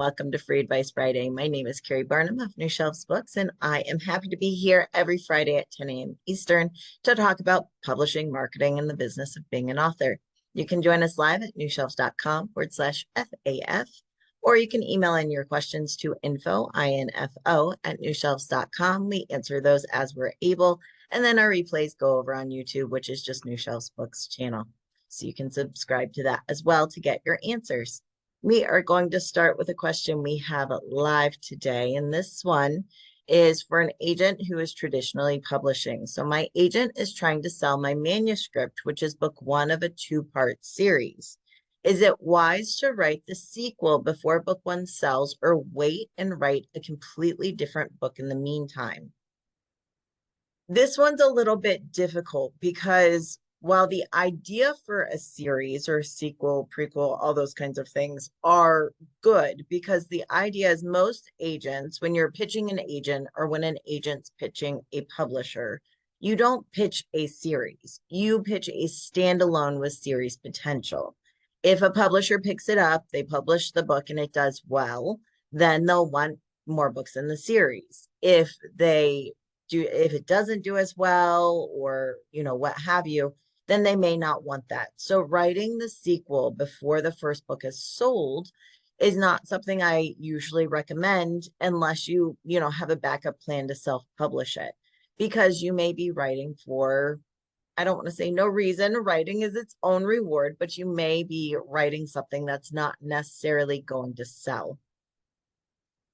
Welcome to Free Advice Friday. My name is Carrie Barnum of New Shelves Books, and I am happy to be here every Friday at 10 a.m. Eastern to talk about publishing, marketing, and the business of being an author. You can join us live at newshelves.com/FAF, or you can email in your questions to info at newshelves.com. We answer those as we're able, and then our replays go over on YouTube, which is just New Shelves Books channel. So you can subscribe to that as well to get your answers. We are going to start with a question we have live today, and this one is for an agent who is traditionally publishing. So my agent is trying to sell my manuscript, which is book one of a two-part series. Is it wise to write the sequel before book one sells, or wait and write a completely different book in the meantime? This one's a little bit difficult because while the idea for a series or a sequel, prequel, all those kinds of things are good, because the idea is most agents, when you're pitching an agent or when an agent's pitching a publisher, you don't pitch a series. You pitch a standalone with series potential. If a publisher picks it up, they publish the book and it does well, then they'll want more books in the series. If it doesn't do as well, or what have you, then they may not want that. So writing the sequel before the first book is sold is not something I usually recommend unless you have a backup plan to self-publish it, because you may be writing for, I don't want to say no reason. Writing is its own reward, but you may be writing something that's not necessarily going to sell.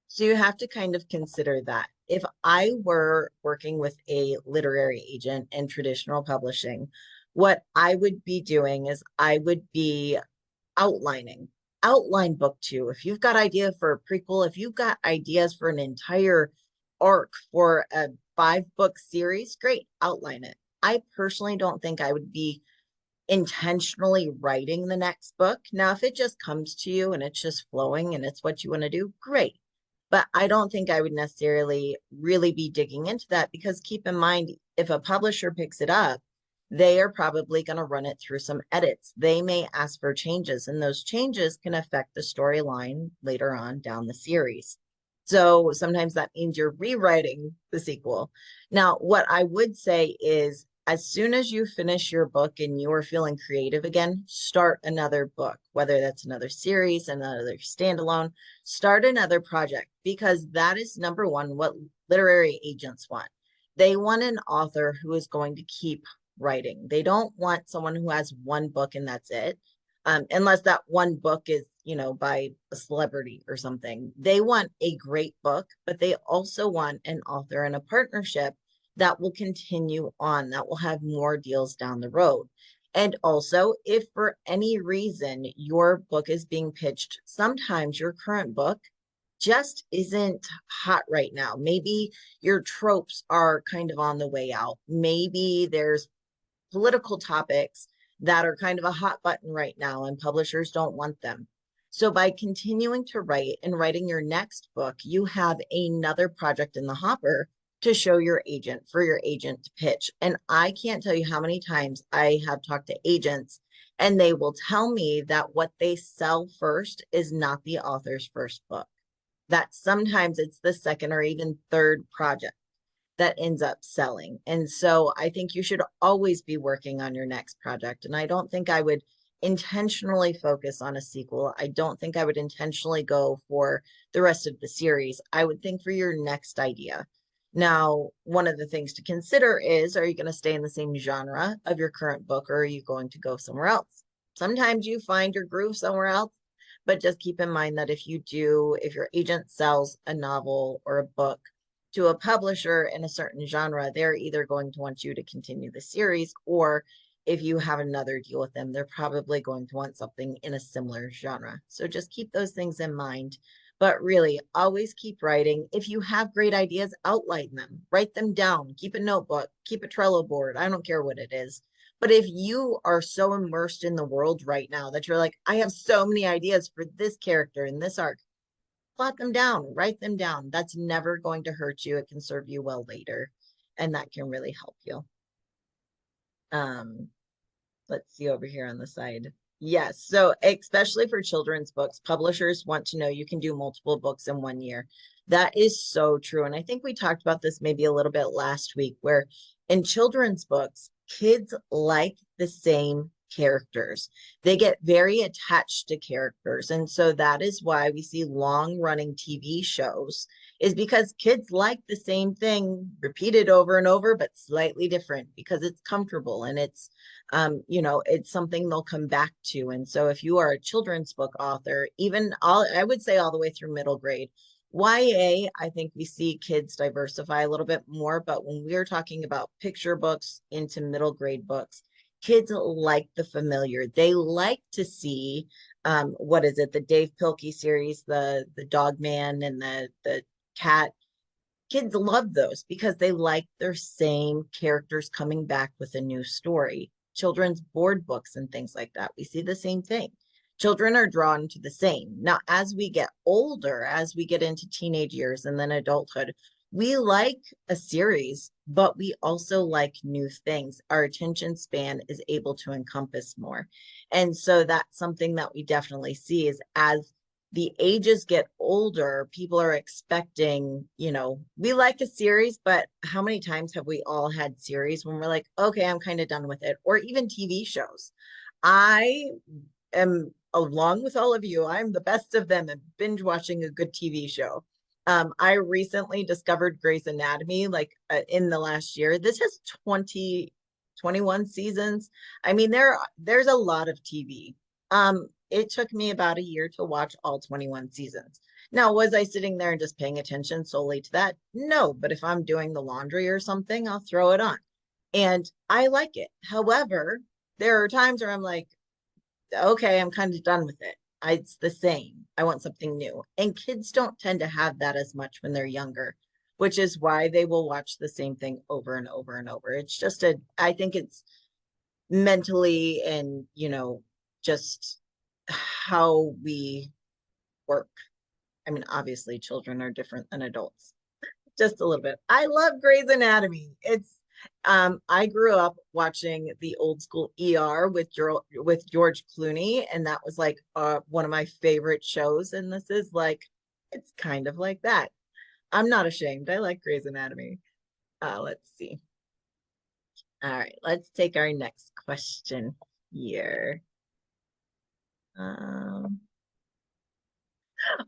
So you have to kind of consider that. If I were working with a literary agent in traditional publishing, what I would be doing is I would be outline book two. If you've got idea for a prequel, if you've got ideas for an entire arc for a 5-book series, great, outline it. I personally don't think I would be intentionally writing the next book. Now, if it just comes to you and it's just flowing and it's what you want to do, great. But I don't think I would necessarily really be digging into that, because keep in mind, if a publisher picks it up, they are probably going to run it through some edits. They may ask for changes, and those changes can affect the storyline later on down the series. So sometimes that means you're rewriting the sequel. Now, what I would say is, as soon as you finish your book and you are feeling creative again, start another book, whether that's another series, another standalone, start another project, because that is number one, what literary agents want. They want an author who is going to keep writing. They don't want someone who has one book and that's it. Unless that one book is, by a celebrity or something. They want a great book, but they also want an author and a partnership that will continue on, that will have more deals down the road. And also, if for any reason your book is being pitched, sometimes your current book just isn't hot right now. Maybe your tropes are kind of on the way out. Maybe there's political topics that are kind of a hot button right now and publishers don't want them. So by continuing to write and writing your next book, you have another project in the hopper to show your agent, for your agent to pitch. And I can't tell you how many times I have talked to agents and they will tell me that what they sell first is not the author's first book, that sometimes it's the second or even third project that ends up selling. And so I think you should always be working on your next project. And I don't think I would intentionally focus on a sequel. I don't think I would intentionally go for the rest of the series. I would think for your next idea. Now, one of the things to consider is, are you going to stay in the same genre of your current book, or are you going to go somewhere else? Sometimes you find your groove somewhere else, but just keep in mind that if your agent sells a novel or a book to a publisher in a certain genre, they're either going to want you to continue the series, or if you have another deal with them, they're probably going to want something in a similar genre. So just keep those things in mind. But really, always keep writing. If you have great ideas, outline them, write them down, keep a notebook, keep a Trello board. I don't care what it is. But if you are so immersed in the world right now that you're like, I have so many ideas for this character in this arc, plot them down, write them down. That's never going to hurt you. It can serve you well later, and that can really help you. Um, let's see over here on the side. Yes. So especially for children's books, publishers want to know you can do multiple books in 1 year. That is so true. And I think we talked about this maybe a little bit last week, where in children's books, kids like the same characters. They get very attached to characters. And so that is why we see long running TV shows, is because kids like the same thing repeated over and over, but slightly different because it's comfortable and it's something they'll come back to. And so if you are a children's book author, even I would say all the way through middle grade, YA, I think we see kids diversify a little bit more, but when we're talking about picture books into middle grade books, kids like the familiar. They like to see what is it, the Dave Pilkey series, the Dog Man and the cat. Kids love those because they like their same characters coming back with a new story. Children's board books and things like that, we see the same thing. Children are drawn to the same. Now, as we get older, as we get into teenage years and then adulthood, we like a series, but we also like new things. Our attention span is able to encompass more. And so that's something that we definitely see is as the ages get older, people are expecting, we like a series, but how many times have we all had series when we're like, okay, I'm kind of done with it? Or even TV shows. I am, along with all of you, I'm the best of them at binge watching a good TV show. I recently discovered Grey's Anatomy, like in the last year. This has 21 seasons. I mean, there's a lot of TV. It took me about a year to watch all 21 seasons. Now, was I sitting there and just paying attention solely to that? No, but if I'm doing the laundry or something, I'll throw it on. And I like it. However, there are times where I'm like, okay, I'm kind of done with it. It's the same. I want something new. And kids don't tend to have that as much when they're younger, which is why they will watch the same thing over and over and over. It's just I think it's mentally and, just how we work. I mean, obviously, children are different than adults, just a little bit. I love Grey's Anatomy. I grew up watching the old school ER with George Clooney, and that was like one of my favorite shows. And this is like, it's kind of like that. I'm not ashamed. I like Grey's Anatomy. Let's see. All right, let's take our next question here. Um,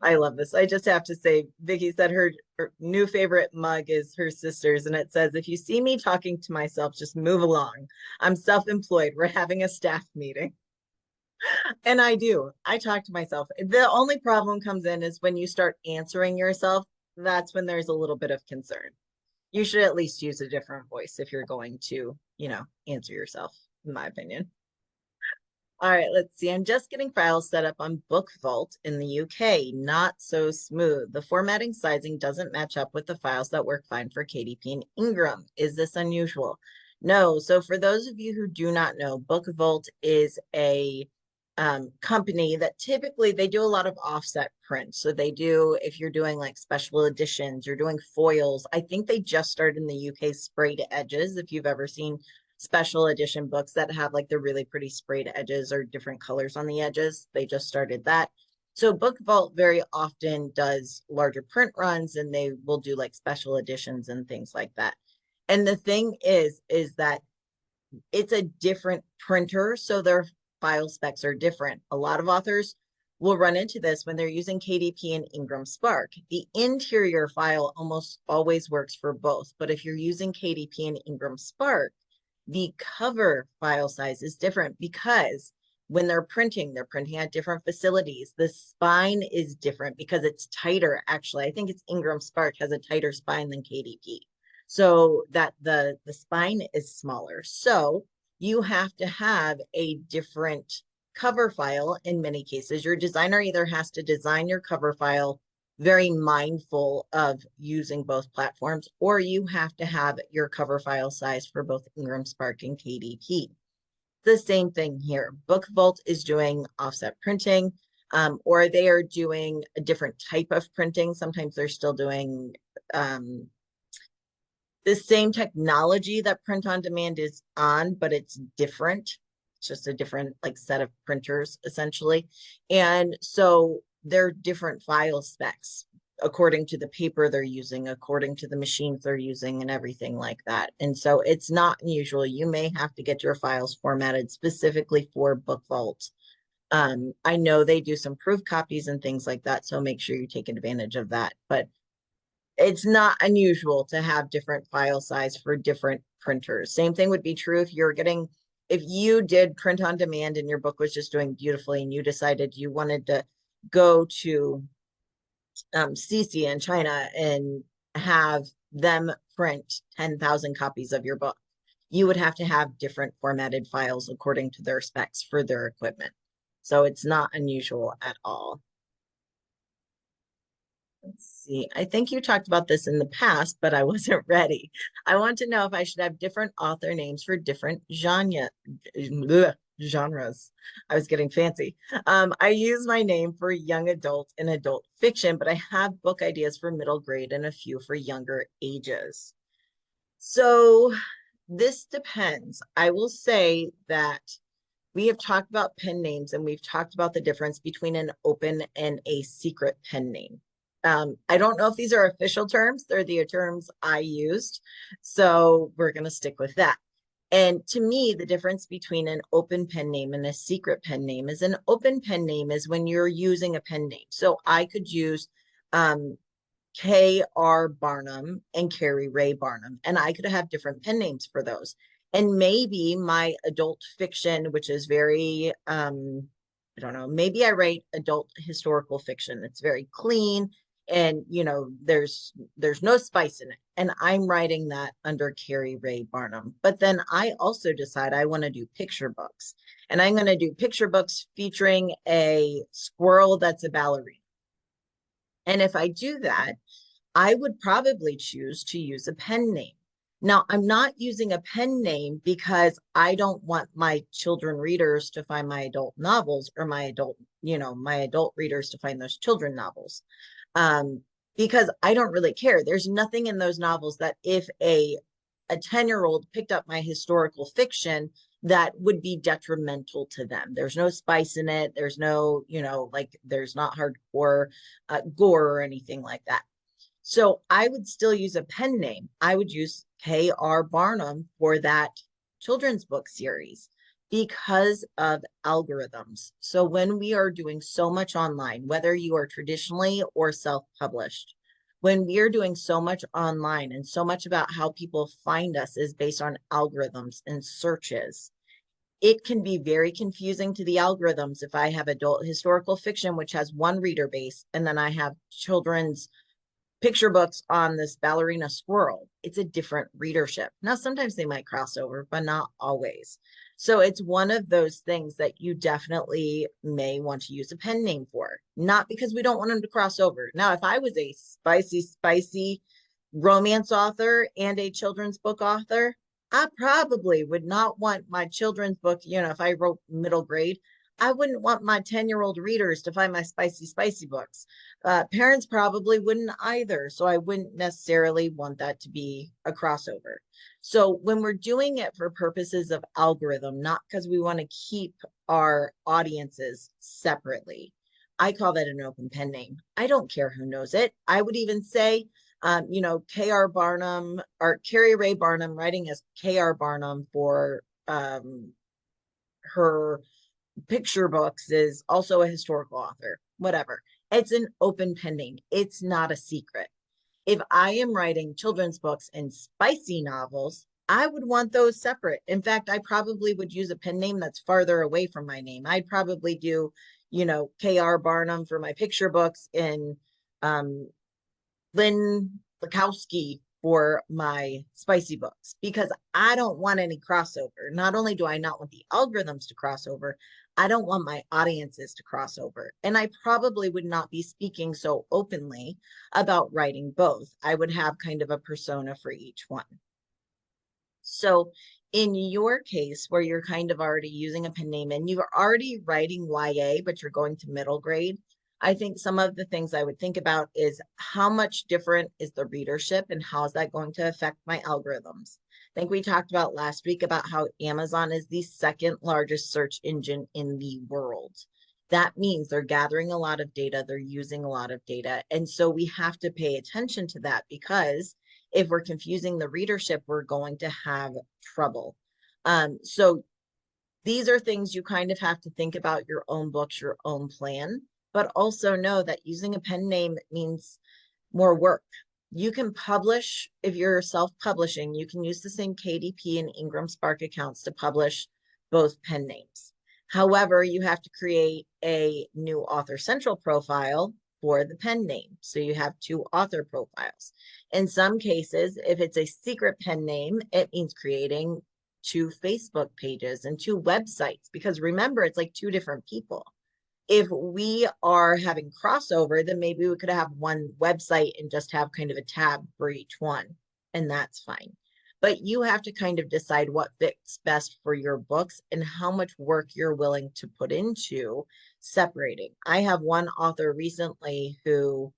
I love this. I just have to say, Vicky said her new favorite mug is her sister's, and it says, "If you see me talking to myself, just move along. I'm self-employed. We're having a staff meeting." And I do. I talk to myself. The only problem comes in is when you start answering yourself, that's when there's a little bit of concern. You should at least use a different voice if you're going to, answer yourself, in my opinion. All right, let's see. I'm just getting files set up on Book Vault in the UK. Not so smooth. The formatting sizing doesn't match up with the files that work fine for KDP and Ingram. Is this unusual? No. So for those of you who do not know, Book Vault is a company that typically they do a lot of offset print. So they do, if you're doing like special editions, you're doing foils. I think they just started in the UK sprayed edges. If you've ever seen special edition books that have like the really pretty sprayed edges or different colors on the edges. They just started that. So Book Vault very often does larger print runs and they will do like special editions and things like that. And the thing is that it's a different printer, so their file specs are different. A lot of authors will run into this when they're using KDP and Ingram Spark. The interior file almost always works for both, but if you're using KDP and Ingram Spark, the cover file size is different because when they're printing at different facilities. The spine is different because it's tighter. Actually, I think it's Ingram Spark has a tighter spine than KDP. So that the spine is smaller. So you have to have a different cover file in many cases. Your designer either has to design your cover file very mindful of using both platforms, or you have to have your cover file size for both Ingram Spark and KDP. The same thing here. Book Vault is doing offset printing, or they are doing a different type of printing. Sometimes they're still doing the same technology that print on demand is on, but it's different. just a different like set of printers essentially. And so they're different file specs according to the paper they're using, according to the machines they're using, and everything like that. And so it's not unusual. You may have to get your files formatted specifically for BookVault. I know they do some proof copies and things like that, so make sure you take advantage of that. But it's not unusual to have different file size for different printers. Same thing would be true if you're getting, if you did print on demand and your book was just doing beautifully and you decided you wanted to go to CC in China and have them print 10,000 copies of your book, you would have to have different formatted files according to their specs for their equipment. So it's not unusual at all. Let's see. I think you talked about this in the past, but I wasn't ready. I want to know if I should have different author names for different genres. I was getting fancy. I use my name for young adult and adult fiction, but I have book ideas for middle grade and a few for younger ages. So this depends. I will say that we have talked about pen names and we've talked about the difference between an open and a secret pen name. I don't know if these are official terms. They're the terms I used. So we're going to stick with that. And to me, the difference between an open pen name and a secret pen name is an open pen name is when you're using a pen name. So I could use K.R. Barnum and Carrie Ray Barnum, and I could have different pen names for those. And maybe my adult fiction, which is very, I don't know, maybe I write adult historical fiction. It's very clean and there's no spice in it, and I'm writing that under Carrie Ray Barnum. But then I also decide I want to do picture books, and I'm going to do picture books featuring a squirrel that's a ballerina. And if I do that, I would probably choose to use a pen name. Now, I'm not using a pen name because I don't want my children readers to find my adult novels, or my adult readers to find those children novels. Because I don't really care. There's nothing in those novels that if a 10-year-old picked up my historical fiction, that would be detrimental to them. There's no spice in it. There's no, like there's not hardcore gore or anything like that. So I would still use a pen name. I would use K.R. Barnum for that children's book series because of algorithms. So when we are doing so much online, whether you are traditionally or self-published, when we are doing so much online and so much about how people find us is based on algorithms and searches, it can be very confusing to the algorithms if I have adult historical fiction, which has one reader base, and then I have children's picture books on this ballerina squirrel. It's a different readership. Now, sometimes they might cross over, but not always. So it's one of those things that you definitely may want to use a pen name for, not because we don't want them to cross over. Now, if I was a spicy romance author and a children's book author, I probably would not want my children's book, if I wrote middle grade, I wouldn't want my 10-year-old readers to find my spicy books. Parents probably wouldn't either. So I wouldn't necessarily want that to be a crossover. So when we're doing it for purposes of algorithm, not because we want to keep our audiences separately, I call that an open pen name. I don't care who knows it. I would even say, K.R. Barnum or Carrie Ray Barnum writing as K.R. Barnum for her picture books is also a historical author, whatever. It's an open pen name. It's not a secret. If I am writing children's books and spicy novels, I would want those separate. In fact, I probably would use a pen name that's farther away from my name. I'd probably do, K.R. Barnum for my picture books and Lynn Bukowski for my spicy books, because I don't want any crossover. Not only do I not want the algorithms to cross over, I don't want my audiences to cross over. And I probably would not be speaking so openly about writing both. I would have kind of a persona for each one. So in your case, where you're kind of already using a pen name and you're already writing YA, but you're going to middle grade, I think some of the things I would think about is how much different is the readership and how is that going to affect my algorithms? think we talked about last week about how Amazon is the second largest search engine in the world. That means they're gathering a lot of data, they're using a lot of data. And so we have to pay attention to that, because if we're confusing the readership, we're going to have trouble. So these are things you kind of have to think about your own books, your own plan, but also know that using a pen name means more work. You can publish, if you're self-publishing, you can use the same KDP and Ingram Spark accounts to publish both pen names. However, you have to create a new Author Central profile for the pen name. So you have two author profiles. In some cases, if it's a secret pen name, it means creating two Facebook pages and two websites, because remember, it's like two different people. If we are having crossover, then maybe we could have one website and just have kind of a tab for each one, and that's fine. But you have to kind of decide what fits best for your books and how much work you're willing to put into separating. I have one author recently who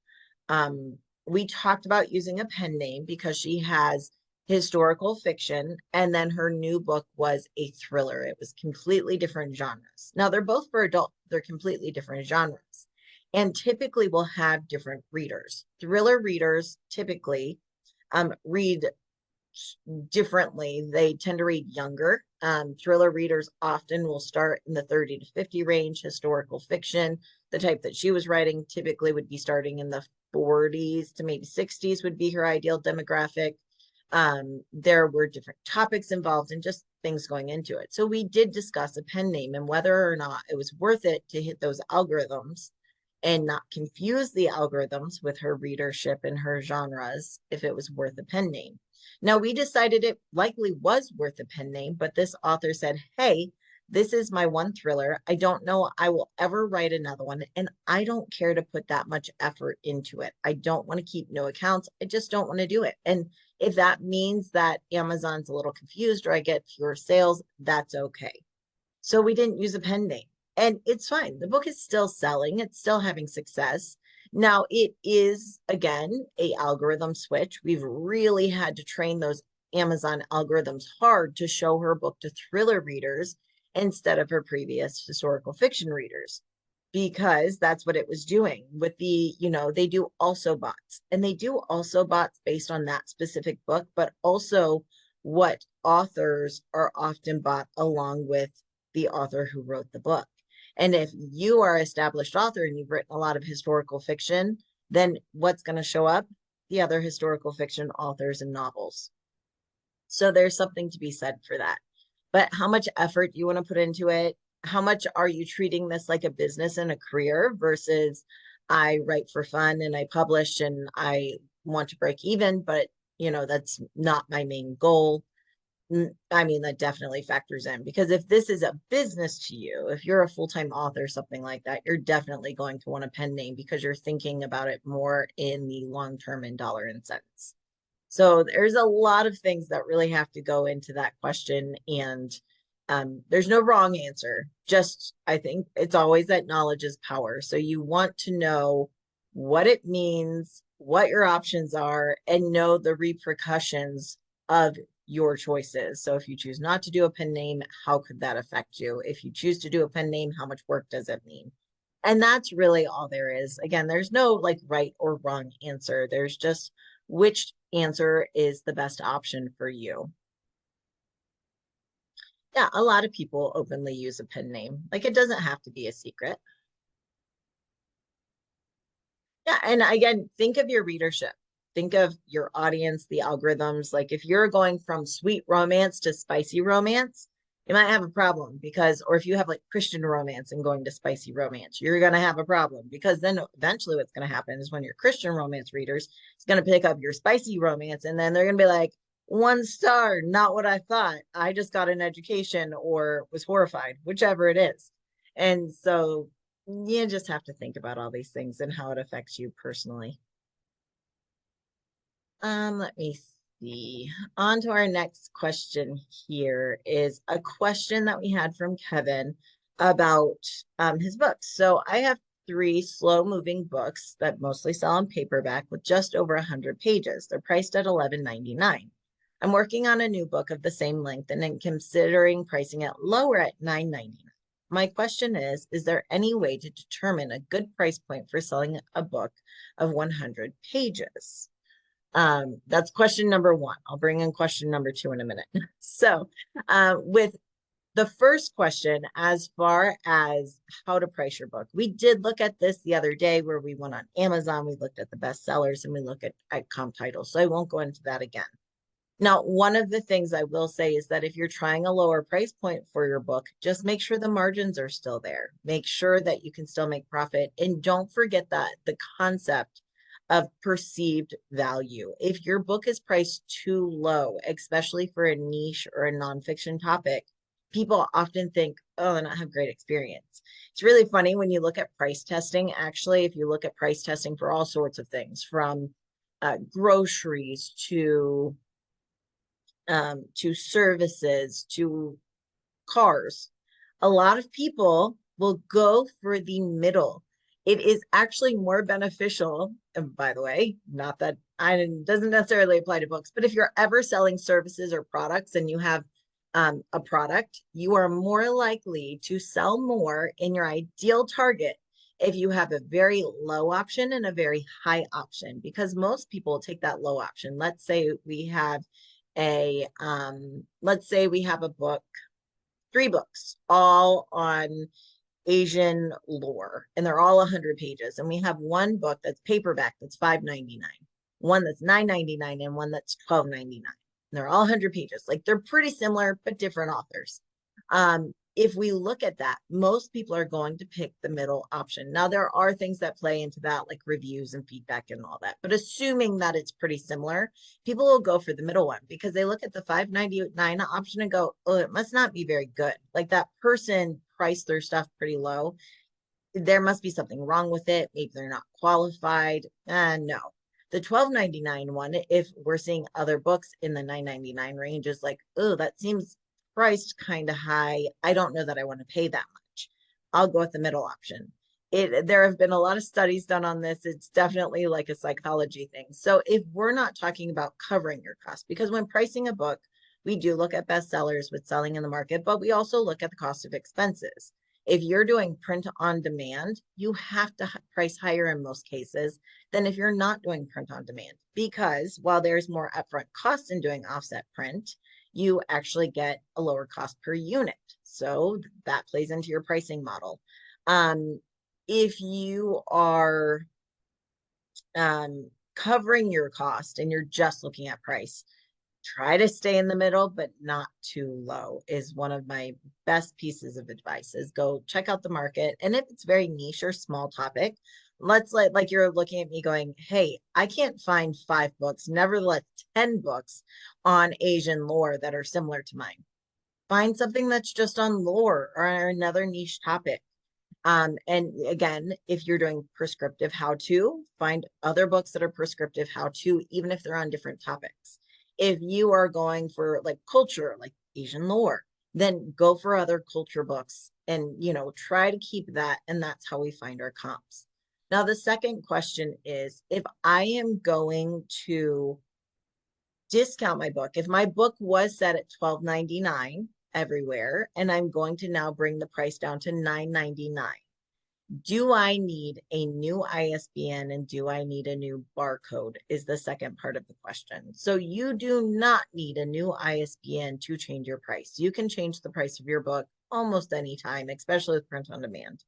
we talked about using a pen name because she has historical fiction, and then her new book was a thriller. It was completely different genres. Now they're both for adult, they're completely different genres, and typically will have different readers. Thriller readers typically read differently. They tend to read younger. Thriller readers often will start in the 30 to 50 range. Historical fiction, the type that she was writing, typically would be starting in the 40s to maybe 60s would be her ideal demographic. There were different topics involved and just things going into it. So we did discuss a pen name and whether or not it was worth it to hit those algorithms and not confuse the algorithms with her readership and her genres, if it was worth a pen name. Now, we decided it likely was worth a pen name, but this author said, hey, this is my one thriller. I don't know I will ever write another one, and I don't care to put that much effort into it. I don't want to keep no accounts. I just don't want to do it. And if that means that Amazon's a little confused or I get fewer sales, that's okay. So we didn't use a pen name, and it's fine. The book is still selling. It's still having success. Now it is, again, a algorithm switch. We've really had to train those Amazon algorithms hard to show her book to thriller readers instead of her previous historical fiction readers, because that's what it was doing with the, they do also bots, and they do also bots based on that specific book, but also what authors are often bought along with the author who wrote the book. And if you are an established author and you've written a lot of historical fiction, then what's going to show up? The other historical fiction authors and novels. So there's something to be said for that. But how much effort you want to put into it? How much are you treating this like a business and a career versus I write for fun and I publish and I want to break even, but that's not my main goal. I mean, that definitely factors in, because if this is a business to you, if you're a full-time author, something like that, you're definitely going to want a pen name because you're thinking about it more in the long term in dollar and cents. So there's a lot of things that really have to go into that question. And there's no wrong answer. Just, I think it's always that knowledge is power. So you want to know what it means, what your options are, and know the repercussions of your choices. So if you choose not to do a pen name, how could that affect you? If you choose to do a pen name, how much work does it mean? And that's really all there is. Again, there's no like right or wrong answer. There's just which answer is the best option for you. Yeah, a lot of people openly use a pen name. Like, it doesn't have to be a secret. Yeah, and again, think of your readership. Think of your audience, the algorithms. Like, if you're going from sweet romance to spicy romance, you might have a problem, because, or if you have like Christian romance and going to spicy romance, you're going to have a problem, because then eventually what's going to happen is when your Christian romance readers is going to pick up your spicy romance, and then they're going to be like, 1 star, not what I thought. I just got an education or was horrified, whichever it is. And so you just have to think about all these things and how it affects you personally. Let me see. On to our next question here is a question that we had from Kevin about his books. So I have 3 slow-moving books that mostly sell on paperback with just over 100 pages. They're priced at $11.99. I'm working on a new book of the same length and then considering pricing it lower at $9.99. My question is there any way to determine a good price point for selling a book of 100 pages? That's question number one. I'll bring in question number two in a minute. So, with the first question, as far as how to price your book, we did look at this the other day where we went on Amazon, we looked at the bestsellers, and we look at comp titles. So I won't go into that again. Now, one of the things I will say is that if you're trying a lower price point for your book, just make sure the margins are still there. Make sure that you can still make profit. And don't forget that the concept of perceived value. If your book is priced too low, especially for a niche or a nonfiction topic, people often think, oh, they're not have great experience. It's really funny when you look at price testing. Actually, if you look at price testing for all sorts of things, from groceries to services, to cars. A lot of people will go for the middle. It is actually more beneficial. And by the way, not that I doesn't necessarily apply to books, but if you're ever selling services or products and you have a product, you are more likely to sell more in your ideal target if you have a very low option and a very high option, because most people take that low option. Let's say we have a book, 3 books, all on Asian lore, and they're all 100 pages. And we have one book that's paperback that's $5.99, one that's $9.99, and one that's $12.99. They're all 100 pages. Like, they're pretty similar, but different authors. If we look at that, most people are going to pick the middle option. Now, there are things that play into that, like reviews and feedback and all that. But assuming that it's pretty similar, people will go for the middle one because they look at the $5.99 option and go, oh, it must not be very good. Like, that person priced their stuff pretty low. There must be something wrong with it. Maybe they're not qualified. No. The $12.99 one, if we're seeing other books in the $9.99 range, is like, oh, that seems priced kind of high. I don't know that I want to pay that much. I'll go with the middle option. There have been a lot of studies done on this. It's definitely like a psychology thing. So if we're not talking about covering your costs, because when pricing a book, we do look at bestsellers with selling in the market, but we also look at the cost of expenses. If you're doing print on demand, you have to price higher in most cases than if you're not doing print on demand, because while there's more upfront costs in doing offset print, you actually get a lower cost per unit. So that plays into your pricing model. If you are covering your cost and you're just looking at price, try to stay in the middle, but not too low is one of my best pieces of advice. Is go check out the market. And if it's very niche or small topic, let's like you're looking at me going, hey, I can't find 5 books, nevertheless 10 books on Asian lore that are similar to mine. Find something that's just on lore or another niche topic. And again, if you're doing prescriptive how-to, find other books that are prescriptive how-to, even if they're on different topics. If you are going for like culture, like Asian lore, then go for other culture books and, try to keep that. And that's how we find our comps. Now, the second question is, if I am going to discount my book, if my book was set at $12.99 everywhere, and I'm going to now bring the price down to $9.99, do I need a new ISBN and do I need a new barcode is the second part of the question. So you do not need a new ISBN to change your price. You can change the price of your book almost any time, especially with print on demand.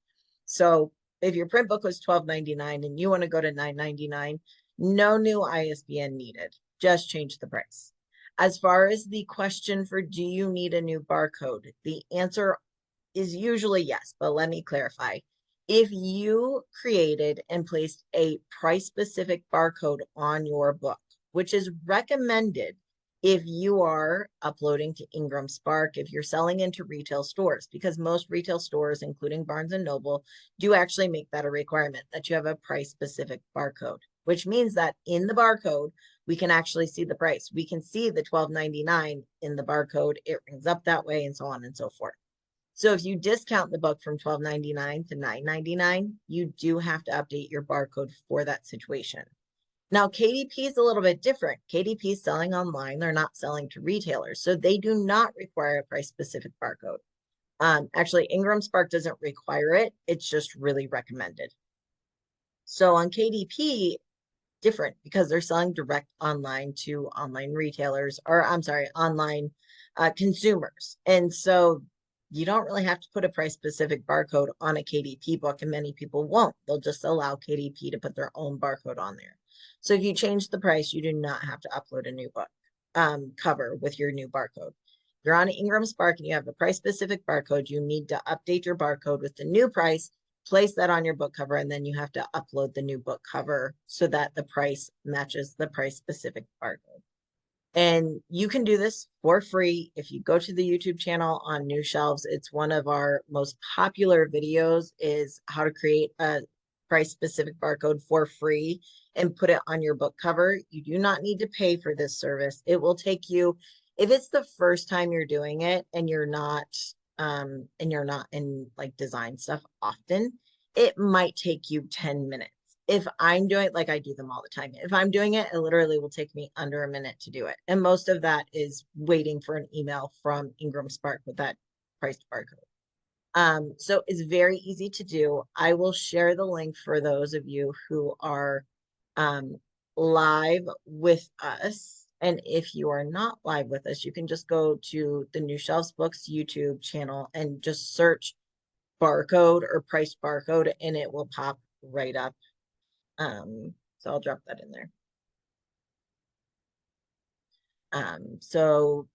So if your print book was $12.99 and you want to go to $9.99, no new ISBN needed. Just change the price. As far as the question for do you need a new barcode, the answer is usually yes, but let me clarify. If you created and placed a price-specific barcode on your book, which is recommended if you are uploading to Ingram Spark, if you're selling into retail stores, because most retail stores, including Barnes and Noble, do actually make that a requirement that you have a price-specific barcode, which means that in the barcode, we can actually see the price. We can see the $12.99 in the barcode. It rings up that way and so on and so forth. So if you discount the book from $12.99 to $9.99, you do have to update your barcode for that situation. Now, KDP is a little bit different. KDP is selling online. They're not selling to retailers. So they do not require a price specific barcode. Actually, Ingram Spark doesn't require it. It's just really recommended. So on KDP, different because they're selling direct online to online retailers, or I'm sorry, online consumers. And so you don't really have to put a price specific barcode on a KDP book, and many people won't. They'll just allow KDP to put their own barcode on there. So if you change the price, you do not have to upload a new book cover with your new barcode. If you're on Ingram Spark and you have a price specific barcode, you need to update your barcode with the new price, place that on your book cover, and then you have to upload the new book cover so that the price matches the price specific barcode. And you can do this for free if you go to the YouTube channel on New Shelves. It's one of our most popular videos, is how to create a price specific barcode for free and put it on your book cover. You do not need to pay for this service. It will take you, if it's the first time you're doing it and you're not in like design stuff often, it might take you 10 minutes. If I'm doing it, like I do them all the time, if I'm doing it, it literally will take me under a minute to do it. And most of that is waiting for an email from Ingram Spark with that priced barcode. So it's very easy to do. I will share the link for those of you who are live with us. And if you are not live with us, you can just go to the New Shelves Books YouTube channel and just search barcode or price barcode, and it will pop right up. So I'll drop that in there. So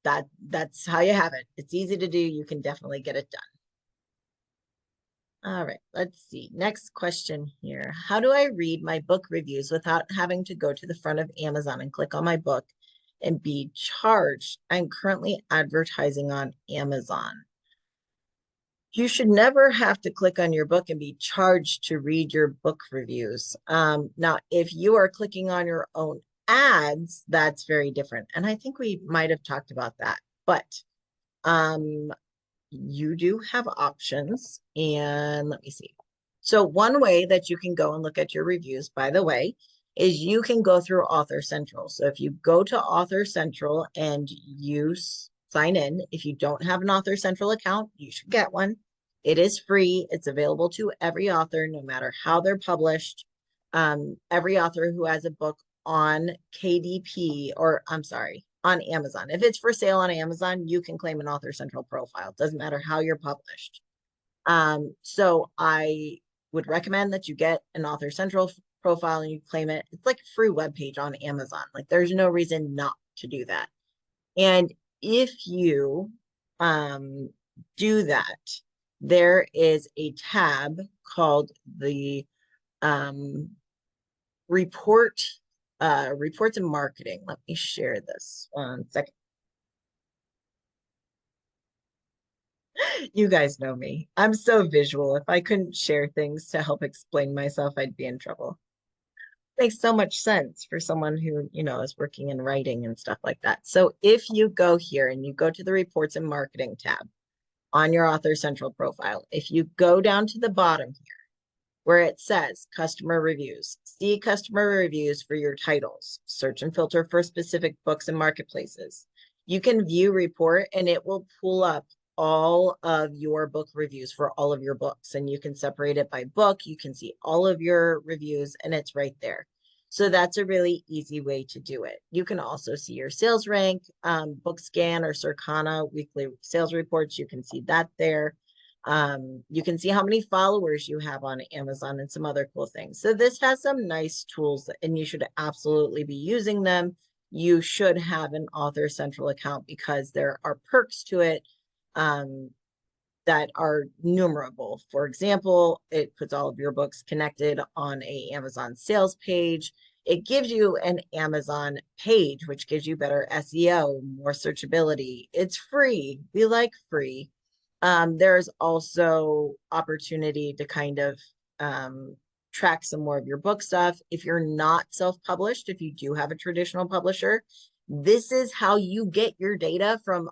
that's how you have it. It's easy to do. You can definitely get it done. All right, let's see. Next question here. How do I read my book reviews without having to go to the front of Amazon and click on my book and be charged? I'm currently advertising on Amazon. You should never have to click on your book and be charged to read your book reviews. Now, if you are clicking on your own ads, that's very different. And I think we might have talked about that, but you do have options. And let me see. So one way that you can go and look at your reviews, by the way, is you can go through Author Central. So if you go to Author Central and you sign in, if you don't have an Author Central account, you should get one. It is free. It's available to every author, no matter how they're published. Every author who has a book on KDP, or I'm sorry, on Amazon. If it's for sale on Amazon, you can claim an Author Central profile. It doesn't matter how you're published. So I would recommend that you get an Author Central profile and you claim it. It's like a free webpage on Amazon. Like there's no reason not to do that. And if you do that, there is a tab called the reports and marketing. Let me share this 1 second. You guys know me. I'm so visual. If I couldn't share things to help explain myself, I'd be in trouble. Makes so much sense for someone who, is working in writing and stuff like that. So if you go here and you go to the reports and marketing tab on your Author Central profile, if you go down to the bottom here where it says customer reviews, see customer reviews for your titles, search and filter for specific books and marketplaces. You can view report and it will pull up all of your book reviews for all of your books, and you can separate it by book. You can see all of your reviews and it's right there. So that's a really easy way to do it. You can also see your sales rank, BookScan or Circana weekly sales reports. You can see that there. You can see how many followers you have on Amazon and some other cool things. So this has some nice tools and you should absolutely be using them. You should have an Author Central account because there are perks to it that are numerable. For example, it puts all of your books connected on a Amazon sales page. It gives you an Amazon page, which gives you better SEO, more searchability. It's free. We like free. There's also opportunity to kind of track some more of your book stuff. If you're not self-published, if you do have a traditional publisher, this is how you get your data from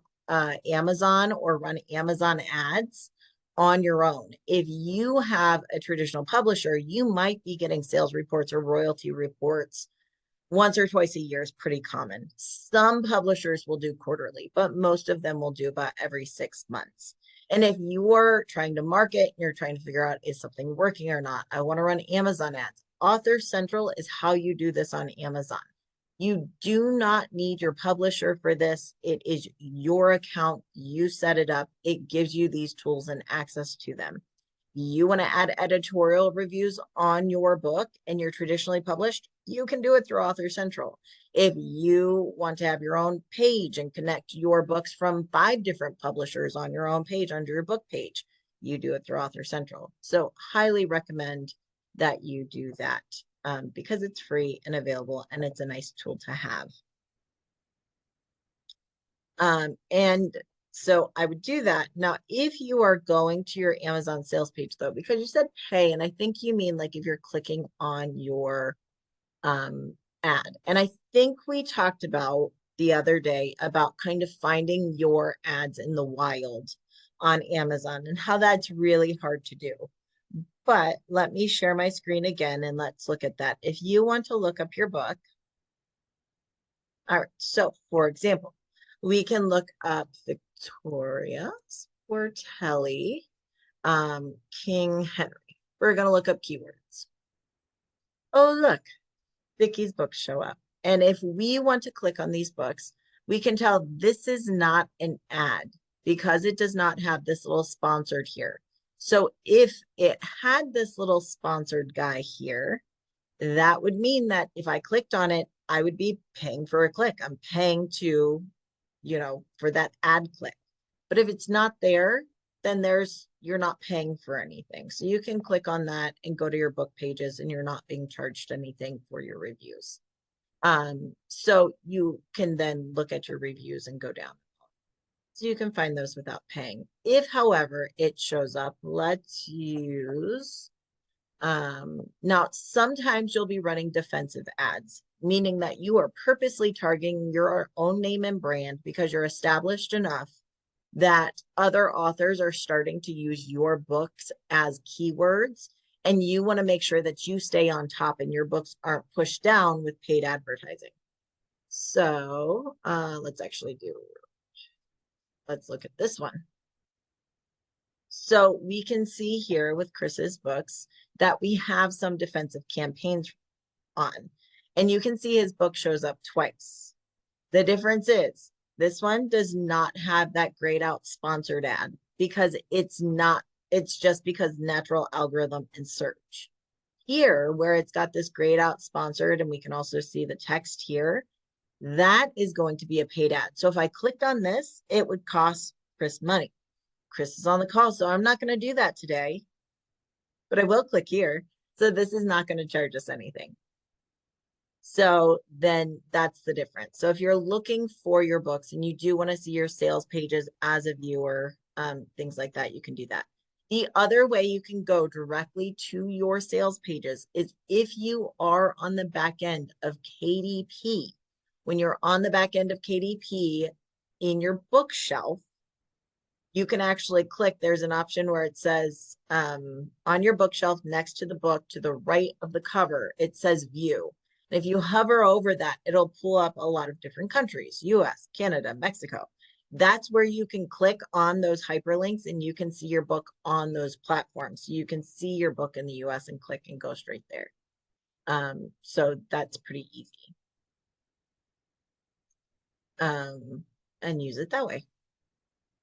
Amazon or run Amazon ads on your own. If you have a traditional publisher, you might be getting sales reports or royalty reports once or twice a year is pretty common. Some publishers will do quarterly, but most of them will do about every 6 months. And if you're trying to market and you're trying to figure out is something working or not, I want to run Amazon ads. Author Central is how you do this on Amazon. You do not need your publisher for this. It is your account. You set it up. It gives you these tools and access to them. You want to add editorial reviews on your book and you're traditionally published, you can do it through Author Central. If you want to have your own page and connect your books from 5 different publishers on your own page under your book page, you do it through Author Central. So highly recommend that you do that because it's free and available and it's a nice tool to have. And so I would do that. Now, if you are going to your Amazon sales page though, because you said pay, and I think you mean like if you're clicking on your ad. And I think we talked about the other day about kind of finding your ads in the wild on Amazon and how that's really hard to do. But let me share my screen again and let's look at that. If you want to look up your book, all right, so for example, we can look up Victoria Sportelli, King Henry. We're going to look up keywords. Oh, look, Vicky's books show up. And if we want to click on these books, we can tell this is not an ad because it does not have this little sponsored here. So if it had this little sponsored guy here, that would mean that if I clicked on it, I would be paying for a click. I'm paying to, you know, for that ad click. But if it's not there, then you're not paying for anything. So you can click on that and go to your book pages and you're not being charged anything for your reviews. So you can then look at your reviews and go down. So you can find those without paying. If, however, it shows up, let's use, now sometimes you'll be running defensive ads, meaning that you are purposely targeting your own name and brand because you're established enough that other authors are starting to use your books as keywords, and you want to make sure that you stay on top and your books aren't pushed down with paid advertising. So let's look at this one. So we can see here with Chris's books that we have some defensive campaigns on, and you can see his book shows up twice. The difference is this one does not have that grayed out sponsored ad because it's just because natural algorithm and search. Here, where it's got this grayed out sponsored, and we can also see the text here, that is going to be a paid ad. So if I clicked on this, it would cost Chris money. Chris is on the call, so I'm not going to do that today, but I will click here. So this is not going to charge us anything. So then that's the difference. So if you're looking for your books and you do want to see your sales pages as a viewer, things like that, you can do that. The other way you can go directly to your sales pages is if you are on the back end of KDP. When you're on the back end of KDP in your bookshelf, you can actually click, there's an option where it says on your bookshelf next to the book to the right of the cover, it says view. And if you hover over that, it'll pull up a lot of different countries, US, Canada, Mexico. That's where you can click on those hyperlinks and you can see your book on those platforms. So you can see your book in the US and click and go straight there. So that's pretty easy. And use it that way.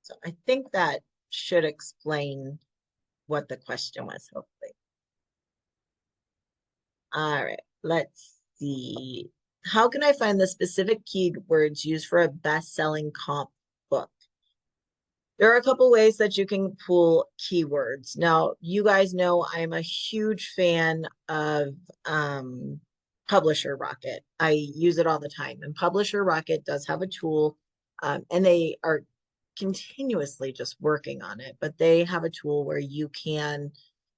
So I think that should explain what the question was, hopefully. All right, let's see. How can I find the specific keywords used for a best-selling comp book? There are a couple ways that you can pull keywords. Now, you guys know I'm a huge fan of Publisher Rocket. I use it all the time, and Publisher Rocket does have a tool, and they are continuously just working on it, but they have a tool where you can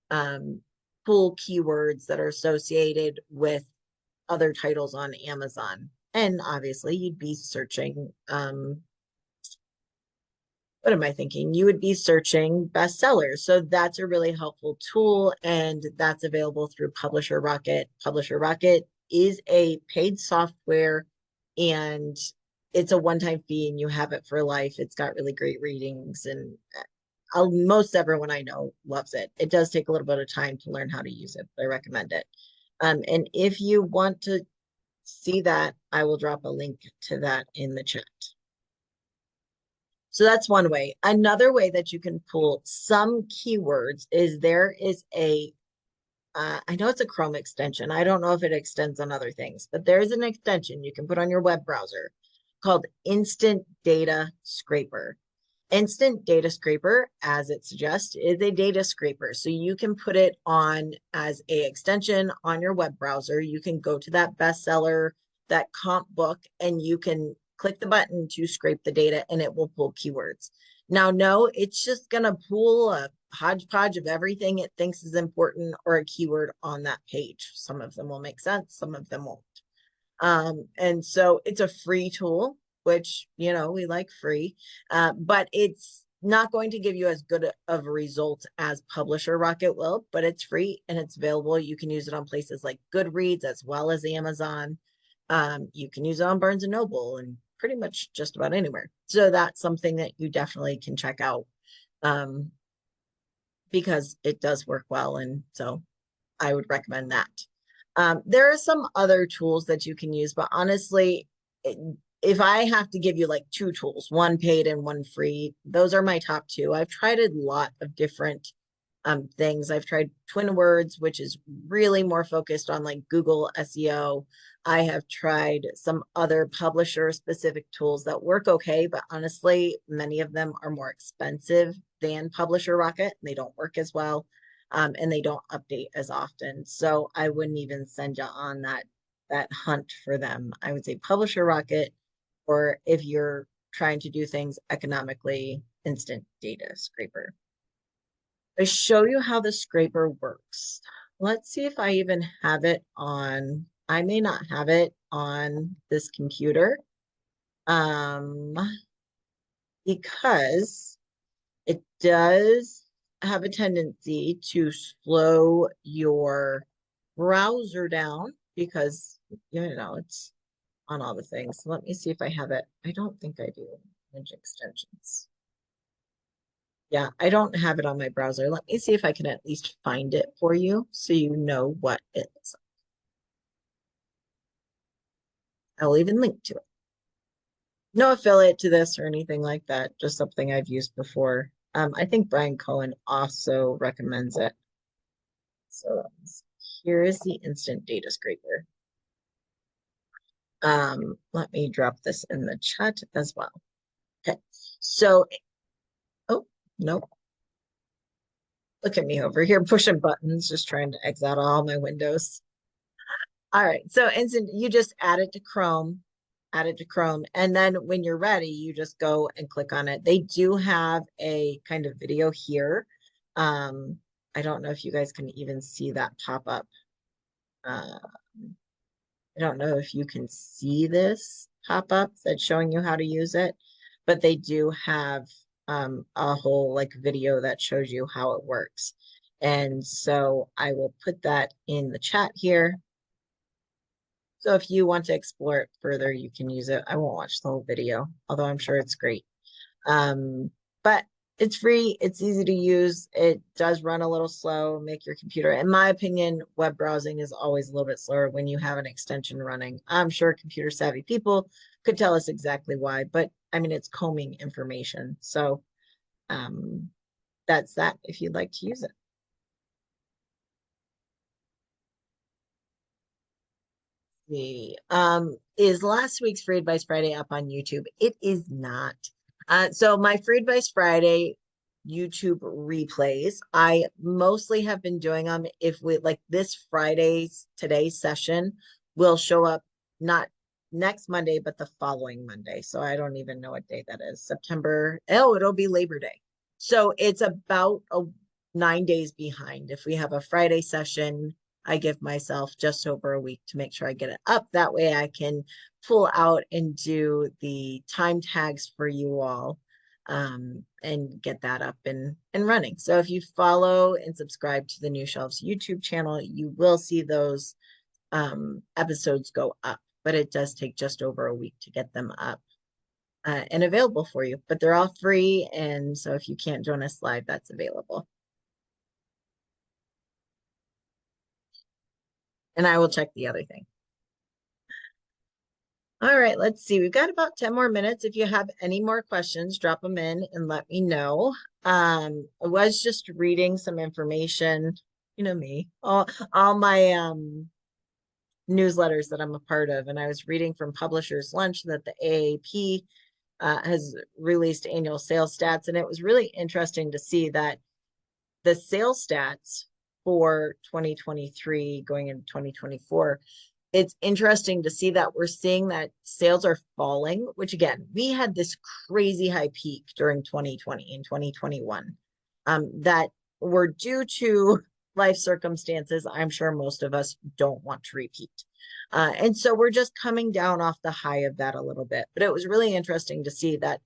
pull keywords that are associated with other titles on Amazon. And obviously you'd be searching what am I thinking? You would be searching bestsellers. So that's a really helpful tool, and that's available through Publisher Rocket. Publisher Rocket is a paid software, and it's a one-time fee and you have it for life. It's got really great ratings, and most everyone I know loves it. It does take a little bit of time to learn how to use it, but I recommend it. And if you want to see that, I will drop a link to that in the chat. So that's one way. Another way that you can pull some keywords is there is I know it's a Chrome extension. I don't know if it extends on other things, but there's an extension you can put on your web browser called Instant Data Scraper. Instant Data Scraper, as it suggests, is a data scraper. So you can put it on as a extension on your web browser. You can go to that bestseller, that comp book, and you can click the button to scrape the data and it will pull keywords. Now, no, it's just going to pull a hodgepodge of everything it thinks is important or a keyword on that page. Some of them will make sense, some of them won't. And so it's a free tool, which, you know, we like free, but it's not going to give you as good of a result as Publisher Rocket will, but it's free and it's available. You can use it on places like Goodreads as well as Amazon. You can use it on Barnes and Noble and pretty much just about anywhere. So that's something that you definitely can check out, because it does work well. And so I would recommend that. There are some other tools that you can use, but honestly, if I have to give you like two tools, one paid and one free, those are my top two. I've tried a lot of different things. I've tried TwinWords, which is really more focused on like Google SEO. I have tried some other publisher specific tools that work okay, but honestly, many of them are more expensive than Publisher Rocket. They don't work as well, and they don't update as often. So I wouldn't even send you on that hunt for them. I would say Publisher Rocket, or if you're trying to do things economically, Instant Data Scraper. I show you how the scraper works. Let's see if I even have it on. I may not have it on this computer, because it does have a tendency to slow your browser down because, you know, it's on all the things. Let me see if I have it. I don't think I do. Image extensions. Yeah, I don't have it on my browser. Let me see if I can at least find it for you so you know what it looks like. I'll even link to it. No affiliate to this or anything like that, just something I've used before. I think Brian Cohen also recommends it. So here is the Instant Data Scraper. Let me drop this in the chat as well. Okay, so, oh, no. Look at me over here pushing buttons, just trying to exit out all my windows. All right, so instant, you just add it to Chrome, and then when you're ready, you just go and click on it. They do have a kind of video here. I don't know if you guys can even see that pop up. I don't know if you can see this pop up that's showing you how to use it, but they do have a whole like video that shows you how it works. And so I will put that in the chat here. So if you want to explore it further, you can use it. I won't watch the whole video, although I'm sure it's great. But it's free, it's easy to use. It does run a little slow, make your computer, in my opinion, web browsing is always a little bit slower when you have an extension running. I'm sure computer savvy people could tell us exactly why, but I mean, it's combing information. So that's that if you'd like to use it. Is last week's Free Advice Friday up on YouTube? It is not. So my Free Advice Friday YouTube replays, I mostly have been doing them if we like this today's session will show up not next Monday, but the following Monday. So I don't even know what day that is. September. Oh, it'll be Labor Day. So it's about 9 days behind. If we have a Friday session, I give myself just over a week to make sure I get it up. That way I can pull out and do the time tags for you all. and get that up and running. So if you follow and subscribe to the New Shelves YouTube channel, you will see those episodes go up, but it does take just over a week to get them up and available for you. But they're all free, and so if you can't join us live, that's available. And I will check the other thing. All right, let's see. We've got about 10 more minutes. If you have any more questions, drop them in and let me know. I was just reading some information, you know me, all my newsletters that I'm a part of, and I was reading from Publishers Lunch that the AAP has released annual sales stats, and it was really interesting to see that the sales stats for 2023 going into 2024, it's interesting to see that we're seeing that sales are falling, which again, we had this crazy high peak during 2020 and 2021 that were due to life circumstances I'm sure most of us don't want to repeat. And so we're just coming down off the high of that a little bit. But it was really interesting to see that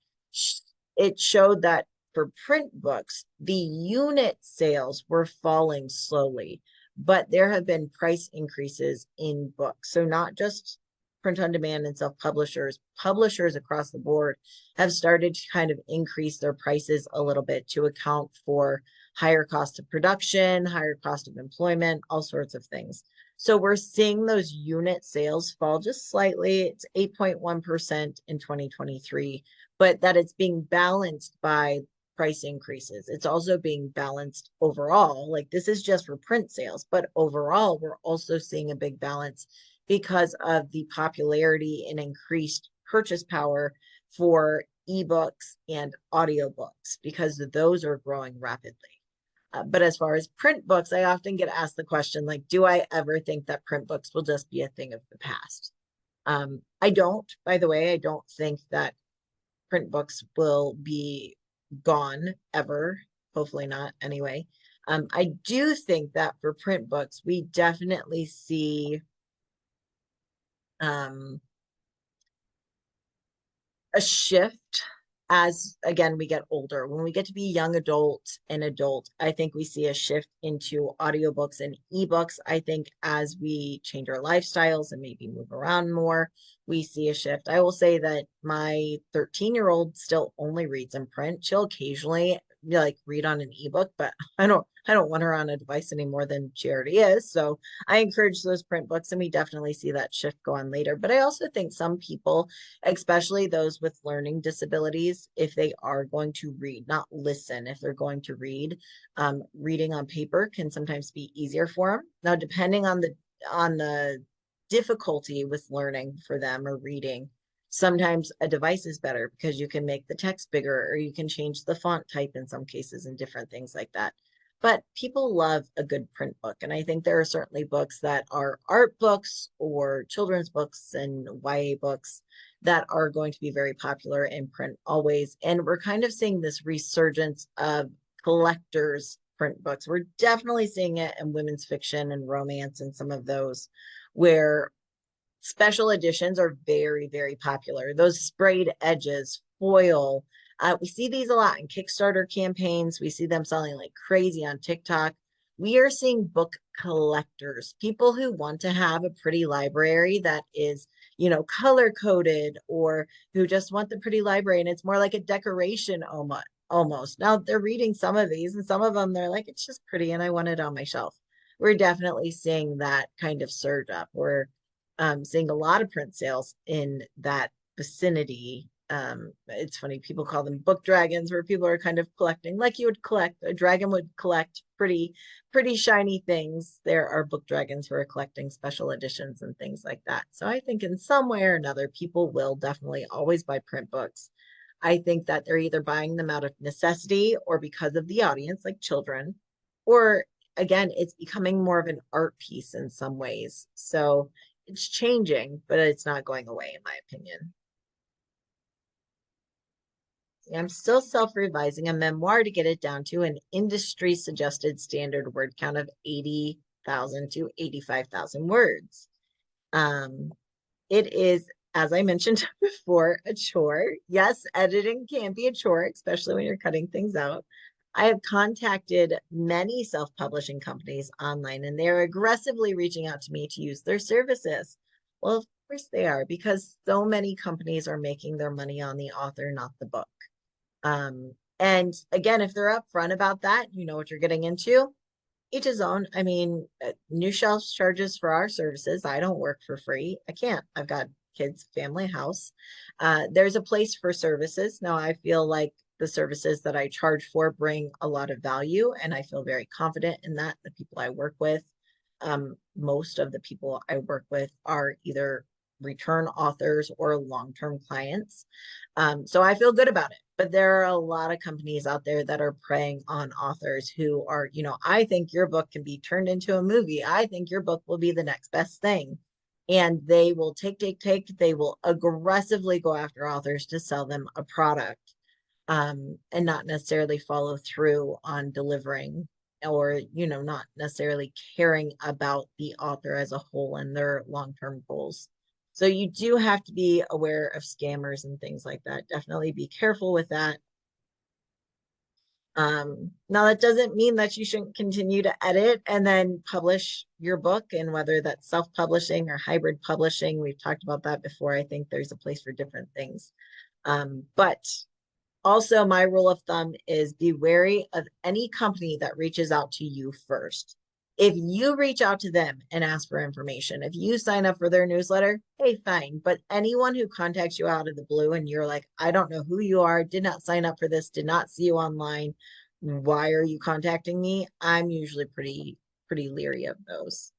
it showed that for print books, the unit sales were falling slowly, but there have been price increases in books. So not just print on demand and self-publishers, publishers across the board have started to kind of increase their prices a little bit to account for higher cost of production, higher cost of employment, all sorts of things. So we're seeing those unit sales fall just slightly. It's 8.1% in 2023, but that it's being balanced by price increases. It's also being balanced overall. Like this is just for print sales, but overall, we're also seeing a big balance because of the popularity and increased purchase power for ebooks and audiobooks, because those are growing rapidly. But as far as print books, I often get asked the question, like, do I ever think that print books will just be a thing of the past? I don't, by the way, I don't think that print books will be gone ever. Hopefully not, anyway. I do think that for print books, we definitely see a shift as, again, we get older. When we get to be young adult and adult, I think we see a shift into audiobooks and ebooks. I think as we change our lifestyles and maybe move around more, we see a shift. I will say that my 13-year-old still only reads in print. She'll occasionally like read on an ebook, but I don't want her on a device any more than she already is. So I encourage those print books, and we definitely see that shift go on later. But I also think some people, especially those with learning disabilities, if they are going to read, not listen, if they're going to read, reading on paper can sometimes be easier for them. Now, depending on the difficulty with learning for them or reading, sometimes a device is better because you can make the text bigger, or you can change the font type in some cases and different things like that. But people love a good print book. And I think there are certainly books that are art books or children's books and YA books that are going to be very popular in print always. And we're kind of seeing this resurgence of collectors print books. We're definitely seeing it in women's fiction and romance and some of those, where special editions are very, very popular. Those sprayed edges, foil. We see these a lot in Kickstarter campaigns. We see them selling like crazy on TikTok. We are seeing book collectors, people who want to have a pretty library that is, color coded, or who just want the pretty library and it's more like a decoration almost. Now they're reading some of these, and some of them they're like, it's just pretty and I want it on my shelf. We're definitely seeing that kind of surge up. We're seeing a lot of print sales in that vicinity. It's funny, people call them book dragons, where people are kind of collecting like you would collect, a dragon would collect pretty shiny things. There are book dragons who are collecting special editions and things like that. So I think in some way or another, people will definitely always buy print books. I think that they're either buying them out of necessity or because of the audience, like children, or again, it's becoming more of an art piece in some ways. So it's changing, but it's not going away, in my opinion. I'm still self-revising a memoir to get it down to an industry suggested standard word count of 80,000 to 85,000 words. It is as I mentioned before, a chore. Yes, editing can be a chore, especially when you're cutting things out. I have contacted many self-publishing companies online, and they're aggressively reaching out to me to use their services. Well, of course they are, because so many companies are making their money on the author, not the book. And again, if they're upfront about that, you know what you're getting into. Each his own. I mean, New Shelf charges for our services. I don't work for free. I can't. I've got kids, family, house. There's a place for services. Now, I feel like the services that I charge for bring a lot of value, and I feel very confident in that. The people I work with, most of the people I work with are either return authors or long-term clients. So I feel good about it. But there are a lot of companies out there that are preying on authors who are, I think your book can be turned into a movie. I think your book will be the next best thing. And they will take. They will aggressively go after authors to sell them a product, and not necessarily follow through on delivering, or, not necessarily caring about the author as a whole and their long-term goals. So you do have to be aware of scammers and things like that. Definitely be careful with that. Now that doesn't mean that you shouldn't continue to edit and then publish your book, and whether that's self-publishing or hybrid publishing. We've talked about that before. I think there's a place for different things. But also, my rule of thumb is be wary of any company that reaches out to you first. If you reach out to them and ask for information, if you sign up for their newsletter, hey, fine. But anyone who contacts you out of the blue and you're like, I don't know who you are, did not sign up for this, did not see you online, why are you contacting me? I'm usually pretty leery of those.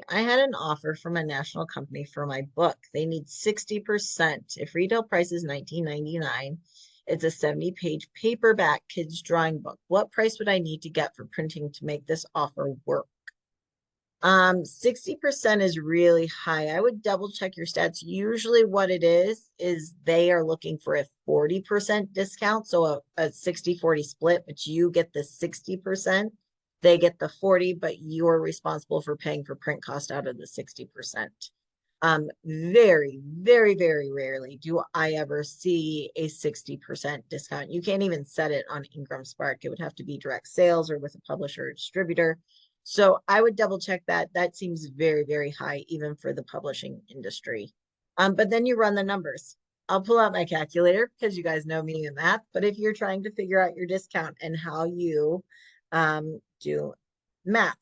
I had an offer from a national company for my book. They need 60%. If retail price is $19.99, it's a 70-page paperback kids drawing book. What price would I need to get for printing to make this offer work? 60% is really high. I would double check your stats. Usually what it is they are looking for a 40% discount. So a 60-40 split, but you get the 60%. They get the 40, but you're responsible for paying for print cost out of the 60%. Very, very, very rarely do I ever see a 60% discount. You can't even set it on Ingram Spark. It would have to be direct sales or with a publisher or distributor. So I would double check that. That seems very, very high, even for the publishing industry. But then you run the numbers. I'll pull out my calculator because you guys know me in math. But if you're trying to figure out your discount and how you do math,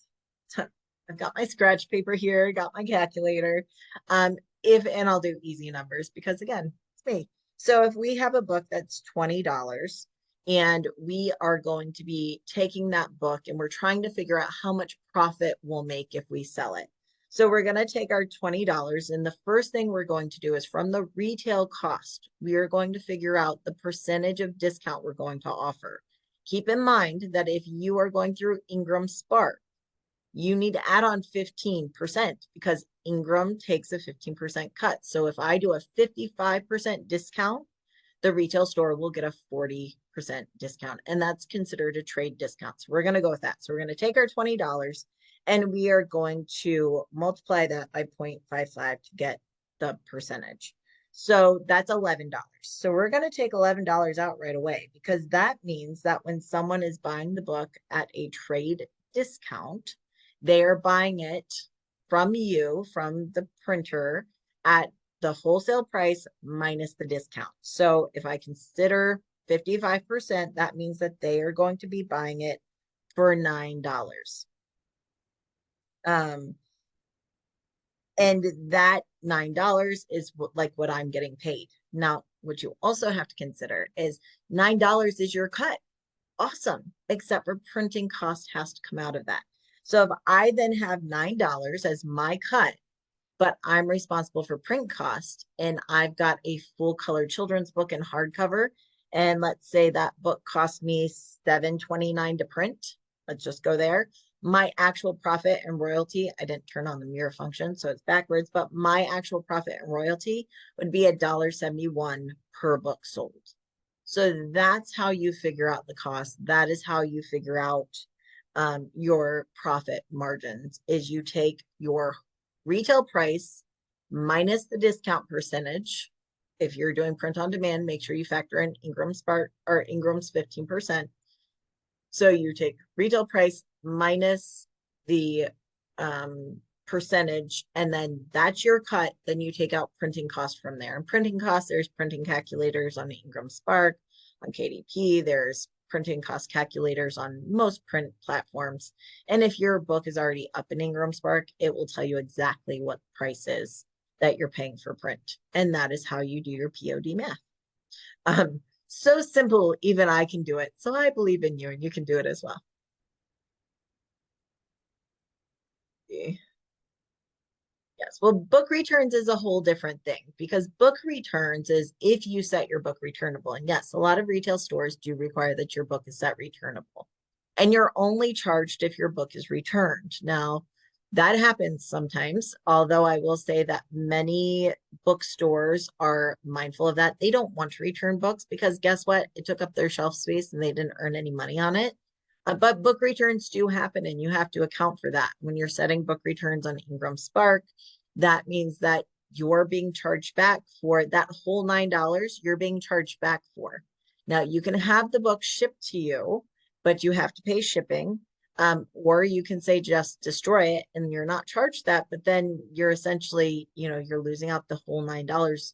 I've got my scratch paper here, got my calculator. And I'll do easy numbers because again, it's me. So if we have a book that's $20 and we are going to be taking that book and we're trying to figure out how much profit we'll make if we sell it. So we're going to take our $20, and the first thing we're going to do is from the retail cost, we are going to figure out the percentage of discount we're going to offer. Keep in mind that if you are going through Ingram Spark, you need to add on 15% because Ingram takes a 15% cut. So if I do a 55% discount, the retail store will get a 40% discount, and that's considered a trade discount. So we're going to go with that. So we're going to take our $20 and we are going to multiply that by 0.55 to get the percentage. So that's $11. So we're going to take $11 out right away, because that means that when someone is buying the book at a trade discount, they're buying it from you, from the printer, at the wholesale price minus the discount. So if I consider 55%, that means that they are going to be buying it for $9. And that $9 is like what I'm getting paid. Now, what you also have to consider is $9 is your cut. Awesome, except for printing cost has to come out of that. So if I then have $9 as my cut, but I'm responsible for print cost, and I've got a full color children's book in hardcover, and let's say that book cost me $7.29 to print. Let's just go there. My actual profit and royalty, I didn't turn on the mirror function, so it's backwards, but my actual profit and royalty would be $1.71 per book sold. So that's how you figure out the cost. That is how you figure out your profit margins is you take your retail price minus the discount percentage. If you're doing print on demand, make sure you factor in Ingram's part or Ingram's 15%. So you take retail price minus the percentage, and then that's your cut. Then you take out printing costs from there. And printing costs, there's printing calculators on Ingram Spark, on KDP. There's printing cost calculators on most print platforms. And if your book is already up in Ingram Spark, it will tell you exactly what the price is that you're paying for print. And that is how you do your POD math. So simple, even I can do it. So I believe in you and you can do it as well. Yes. Well, book returns is a whole different thing because book returns is if you set your book returnable. And yes, a lot of retail stores do require that your book is set returnable. And you're only charged if your book is returned. Now, that happens sometimes, although I will say that many bookstores are mindful of that. They don't want to return books because guess what? It took up their shelf space and they didn't earn any money on it. But book returns do happen and you have to account for that. When you're setting book returns on Ingram Spark, that means that you're being charged back for that whole $9 you're being charged back for. Now you can have the book shipped to you, but you have to pay shipping. Or you can say just destroy it and you're not charged that, but then you're essentially, you're losing out the whole $9,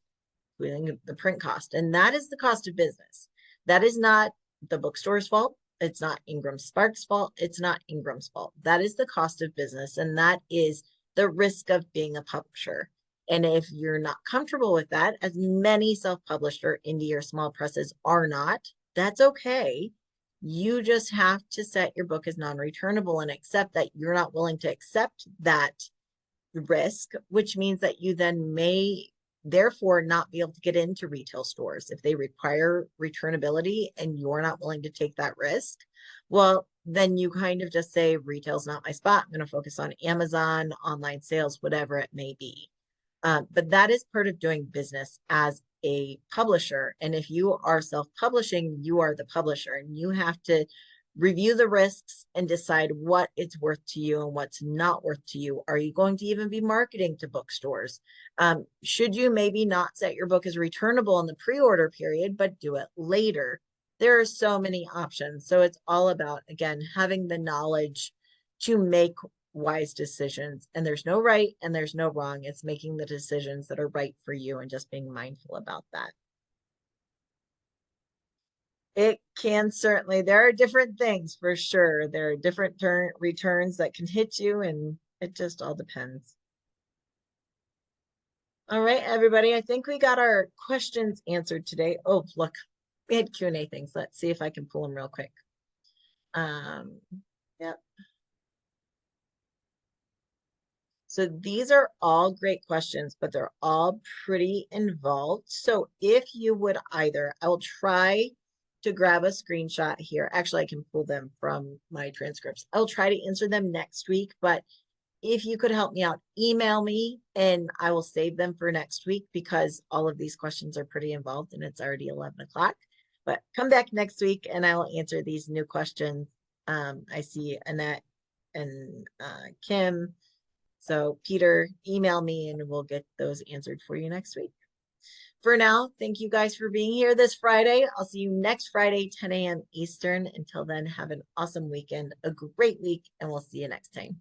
including the print cost. And that is the cost of business. That is not the bookstore's fault. It's not Ingram Spark's fault. It's not Ingram's fault. That is the cost of business. And that is the risk of being a publisher. And if you're not comfortable with that, as many self-published or indie or small presses are not, that's okay. You just have to set your book as non-returnable and accept that you're not willing to accept that risk, which means that you then may therefore not be able to get into retail stores if they require returnability and you're not willing to take that risk. Well, then you kind of just say retail's not my spot. I'm going to focus on Amazon, online sales, whatever it may be. But that is part of doing business as a publisher. And if you are self-publishing, you are the publisher and you have to review the risks and decide what it's worth to you and what's not worth to you. Are you going to even be marketing to bookstores? Should you maybe not set your book as returnable in the pre-order period, but do it later? There are so many options. So it's all about, again, having the knowledge to make wise decisions. And there's no right and there's no wrong. It's making the decisions that are right for you and just being mindful about that. It can certainly, there are different things for sure. There are different returns that can hit you, and it just all depends. All right, everybody. I think we got our questions answered today. Oh, look, we had Q&A things. Let's see if I can pull them real quick. Yep. So these are all great questions, but they're all pretty involved. So if you would either, I will try to grab a screenshot here. Actually, I can pull them from my transcripts. I'll try to answer them next week, but if you could help me out, email me and I will save them for next week because all of these questions are pretty involved and it's already 11 o'clock. But come back next week and I will answer these new questions. I see Annette and Kim. So Peter, email me and we'll get those answered for you next week. For now, thank you guys for being here this Friday. I'll see you next Friday, 10 a.m. Eastern. Until then, have an awesome weekend, a great week, and we'll see you next time.